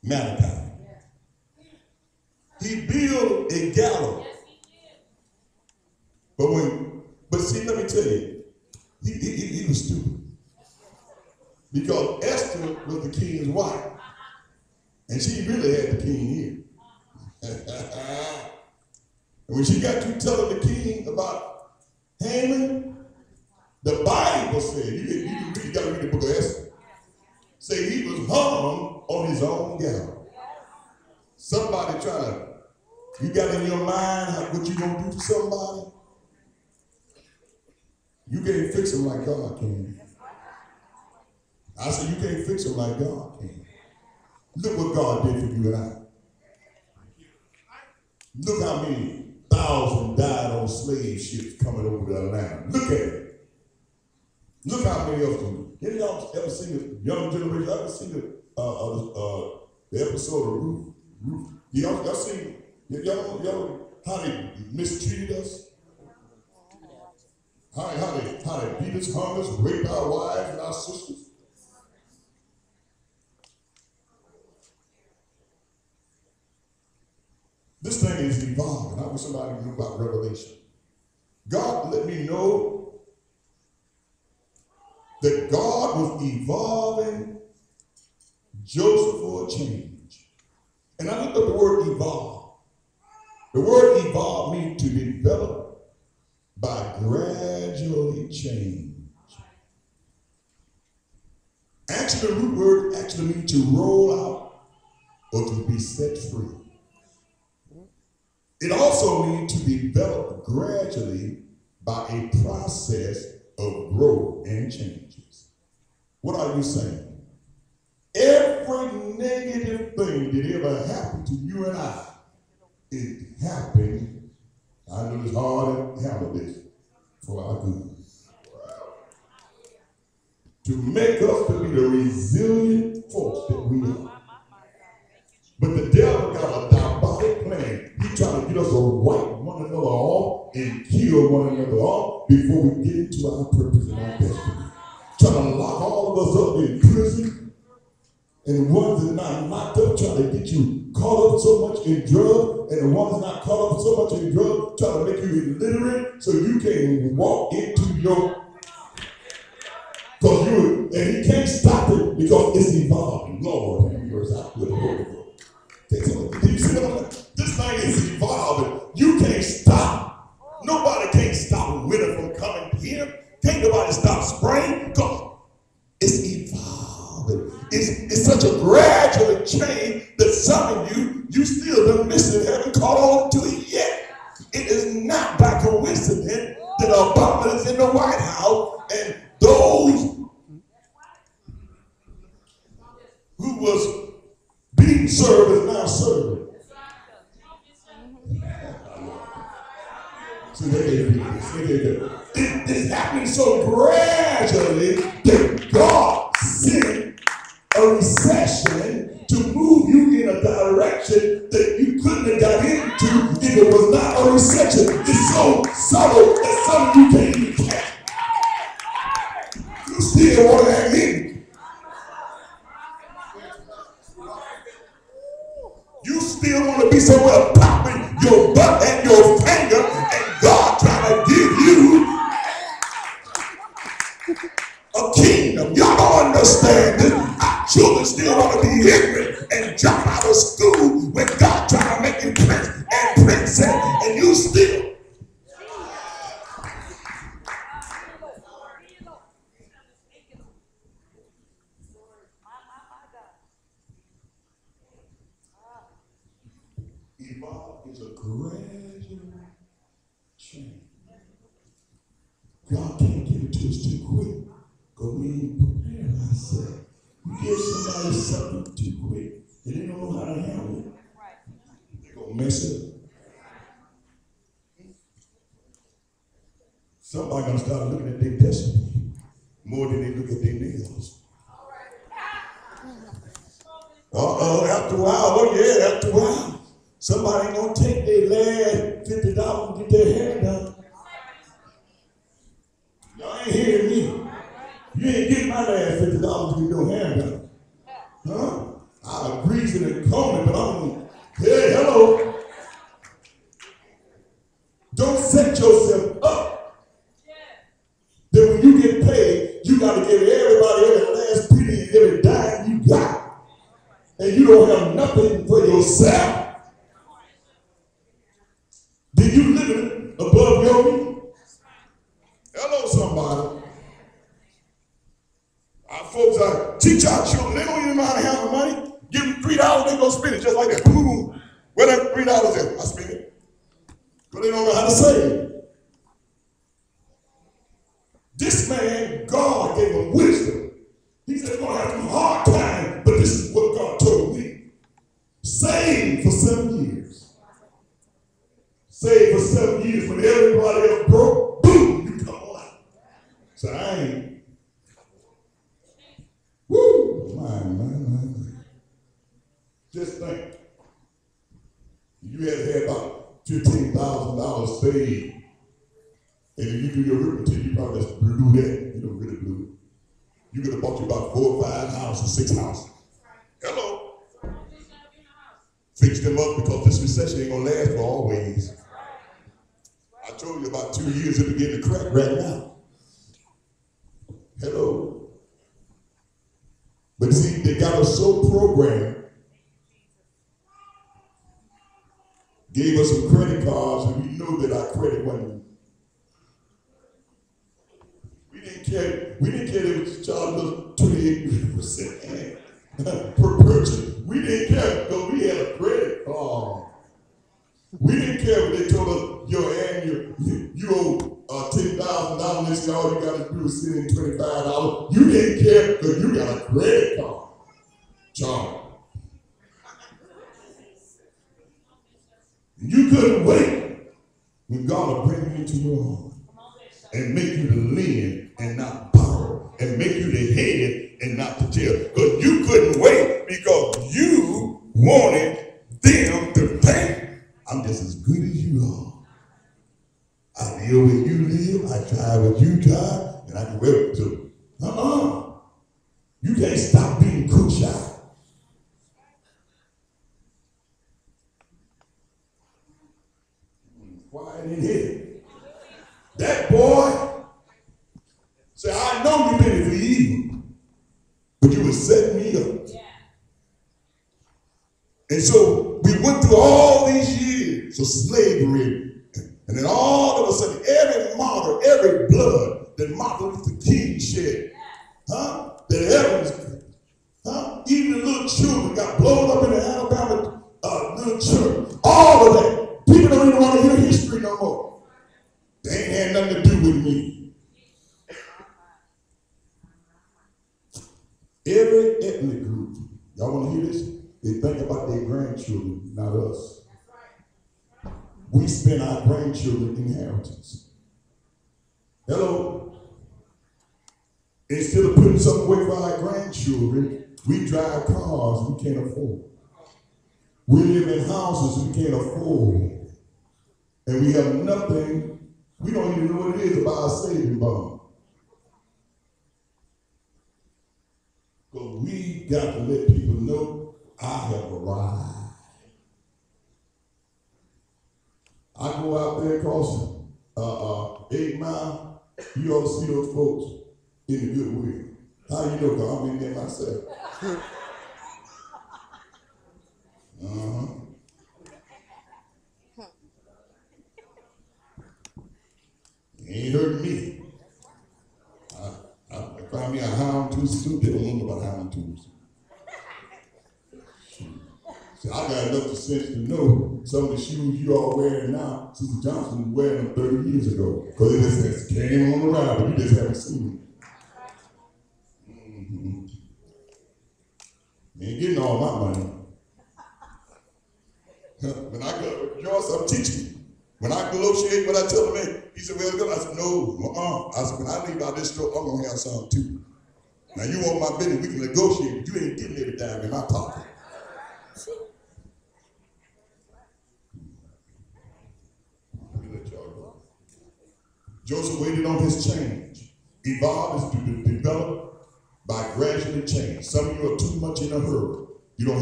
Malachi. He built a gallows. But see, let me tell you, he was stupid. Because Esther was the king's wife. And she really had the king here. And when she got to telling the king about Haman, the Bible said, you got to read the book of Esther, say he was hung on his own gallows. Somebody trying to, you got in your mind what you going to do to somebody? You can't fix them like God can. I said, you can't fix them like God can. Look what God did for you and I. Look how many thousands died on slave ships coming over the land. Look at it. Look how many of them. Have y'all ever seen the young generation? Ever seen the episode of Ruth? Y'all seen y'all how they mistreated us? How they beat us, hung us, raped our wives and our sisters? This thing is evolving. I wish somebody knew about Revelation. God let me know that God was evolving Joseph for a change. And I looked up the word evolve. The word evolve means to develop by gradually change. Actually, the root word actually means to roll out or to be set free. It also means to develop gradually by a process of growth and changes. What are you saying? Every negative thing that ever happened to you and I, it happened. I know it's hard to handle this for our good. To make us to be the resilient force that we are. But the devil got a diabolic plan. He's trying to get us to wipe one another off and kill one another off before we get into our purpose and our destiny. Trying to lock all of us up in prison. And the ones that are not locked up, trying to get you caught up so much in drugs. And the ones not caught up so much in drugs, trying to make you illiterate so you can't walk into your... And he can't stop it because it's evolving. Lord, have mercy. I feel the Holy Ghost. You see what I'm saying? This thing is evolving. You can't stop. Nobody can't stop winter from coming here. Can't nobody stop spring because it's evolving. It's such a gradual change that some of you still don't miss it, haven't caught on to it yet. It is not by coincidence that Obama is in the White House and those who was being served is now serving. It's happening so gradually that God sent a recession to move you in a direction that you couldn't have got into if it was not a recession. It's so subtle that some of you can't even catch. You still want to have in. You still want to be somewhere popping your butt and your finger, and God trying to give you a kingdom. Y'all don't understand this. Our children still want to be ignorant and jump out of school when God trying to make you prince and princess, and you still. Evolve is a gradual change. God can't give it to us too quick because we ain't prepared ourselves. You give somebody something too quick and they don't know how to handle it. They're going to mess it up. Somebody going to start looking at their destiny more than they look at their nails. After a while, after a while. Somebody ain't gonna take their last $50 and get their hair done. Y'all ain't hearing me. You ain't getting my last $50 to get your hair done. Huh? I'll greasing and combing, but I'm, hey, hello. Don't set yourself up that when you get paid, you got to give everybody every last penny and every dime you got. And you don't have nothing for yourself. Then you living above your means. Hello, somebody. Our folks are teach our children. They don't even know how to handle money. Give them $3, they gonna spend it just like that. Boom. Where that $3 at? I spend it. But they don't know how to save. This man, God gave him wisdom. He said, you're gonna have a hard time, but this is what God told me. Save for 7 years. Save for 7 years when everybody else broke. Boom, you come on out. So I ain't. Woo! My. Just think. You had about $15,000 saved. And if you do your arithmetic, you probably just blew that. You don't really blew it. You could have bought you about 4 or 5 houses, 6 houses. Hello. Fix them up because this recession ain't gonna last for always. I told you about 2 years it began to crack right now. Hello. But see, they got us so programmed, gave us some credit cards, and we know that our credit wasn't. We didn't care if it charged us 28% per purchase. We didn't care because we had a credit card. We didn't care when they told us your annual, you owe $10,000 this year, all you got to do is send in $25. You didn't care because you got a credit card. Charge. You couldn't wait when God will bring you into your home and make you to lend and not borrow and make you the head and not the tail. Because you couldn't wait because you wanted them to pay. I'm just as good as you are. I live where you live, I drive where you drive, and I can wear it too. You can't stop being cook shy. Quiet in here. That boy said, I know you meant it for evil, but you were setting me up. Yeah. And so we went through all these years of slavery. And then all of a sudden, every martyr, every blood that Martin Luther King shed, that heavens, even the little children got blown up in the Alabama little church. All of that. People don't even want to hear history no more. They ain't had nothing to do with me. Every ethnic group, y'all want to hear this? They think about their grandchildren, not us. We spend our grandchildren's inheritance. Hello. Instead of putting something away for our grandchildren, we drive cars we can't afford. We live in houses we can't afford. And we have nothing, we don't even know what it is to buy a saving bond. Because we got to let people know I have arrived. I go out there across 8 Mile, you ought to see those folks in the Goodwill. How you know? Because I'm in there myself. You ain't hurting me. I find me a hound-tooth suit. They don't know about hound-tooths. See, I got enough sense to know some of the shoes you all wearing now, Sister Johnson was wearing them 30 years ago. Because it just came on around, but you just haven't seen them. You ain't getting all my money. When I go, Joyce, I'm teaching. When I negotiate what I tell the man, he said, well, good. I said, no, I said, when I leave out this store, I'm going to have some too. Now, you want my business, we can negotiate, but you ain't getting every dime in my pocket. Joseph waited on his change. Evolve is to develop by gradually change. Some of you are too much in a hurry. You don't